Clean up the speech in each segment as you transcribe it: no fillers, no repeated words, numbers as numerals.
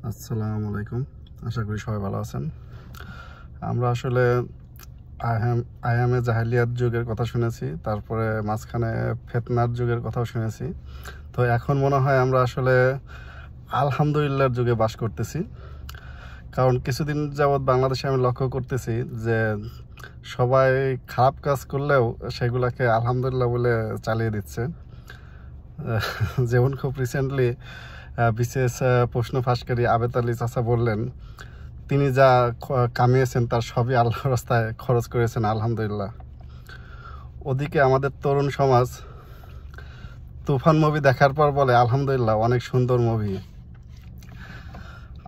আসসালামু আলাইকুম। আশা করি সবাই ভালো আছেন। আমরা আসলে আয়ামে জাহেলিয়াত যুগের কথা শুনেছি, তারপরে মাঝখানে ফিতনার যুগের কথাও শুনেছি। তো এখন মনে হয় আমরা আসলে আলহামদুলিল্লাহর যুগে বাস করতেছি। কারণ কিছুদিন যাবৎ বাংলাদেশে আমি লক্ষ্য করতেছি যে সবাই খারাপ কাজ করলেও সেগুলোকে আলহামদুলিল্লাহ বলে চালিয়ে দিচ্ছে। যেমন খুব রিসেন্টলি বিশেষ প্রশ্ন ফাঁসকারী আবেদ আলী চাচা বললেন তিনি যা কামিয়েছেন তার সবই আল্লাহর রাস্তায় খরচ করেছেন আলহামদুলিল্লাহ। ওদিকে আমাদের তরুণ সমাজ তুফান মুভি দেখার পর বলে আলহামদুলিল্লাহ অনেক সুন্দর মুভি।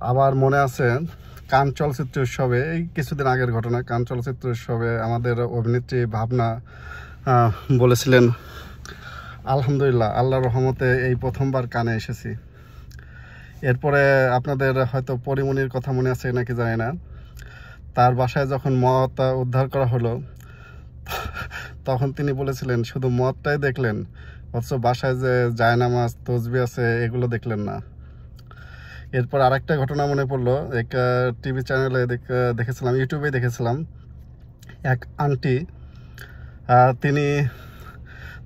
আবার মনে আছে কান চলচ্চিত্র উৎসবে, এই কিছুদিন আগের ঘটনা, কান চলচ্চিত্র উৎসবে আমাদের অভিনেত্রী ভাবনা বলেছিলেন আলহামদুলিল্লাহ আল্লাহর রহমতে এই প্রথমবার কানে এসেছি। এরপরে আপনাদের হয়তো পরিমণির কথা মনে আছে নাকি জানি না, তার বাসায় যখন মদ উদ্ধার করা হলো তখন তিনি বলেছিলেন শুধু মদটাই দেখলেন, অথচ বাসায় যে জায়নামাজ তসবিহ আছে এগুলো দেখলেন না। এরপর আরেকটা ঘটনা মনে পড়লো, এক টিভি চ্যানেলে দেখেছিলাম, ইউটিউবে দেখেছিলাম, এক আন্টি তিনি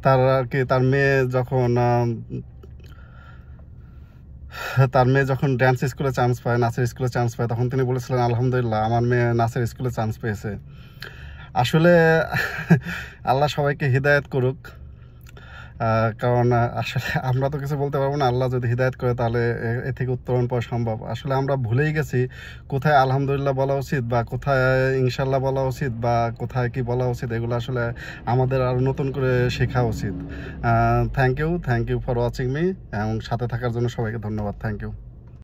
তার মেয়ে যখন ড্যান্স স্কুলে চান্স পায়, নাচের স্কুলে চান্স পায়, তখন তিনি বলেছিলেন আলহামদুলিল্লাহ আমার মেয়ে নাচের স্কুলে চান্স পেয়েছে। আসলে আল্লাহ সবাইকে হিদায়াত করুক, কারণ আসলে আমরা তো কিছু বলতে পারবো না। আল্লাহ যদি হিদায়াত করে তাহলে এ থেকে উত্তরণ পাওয়া সম্ভব। আসলে আমরা ভুলেই গেছি কোথায় আলহামদুলিল্লাহ বলা উচিত বা কোথায় ইনশাল্লাহ বলা উচিত বা কোথায় কি বলা উচিত, এগুলো আসলে আমাদের আরও নতুন করে শেখা উচিত। Thank you for watching me, এবং সাথে থাকার জন্য সবাইকে ধন্যবাদ। Thank you.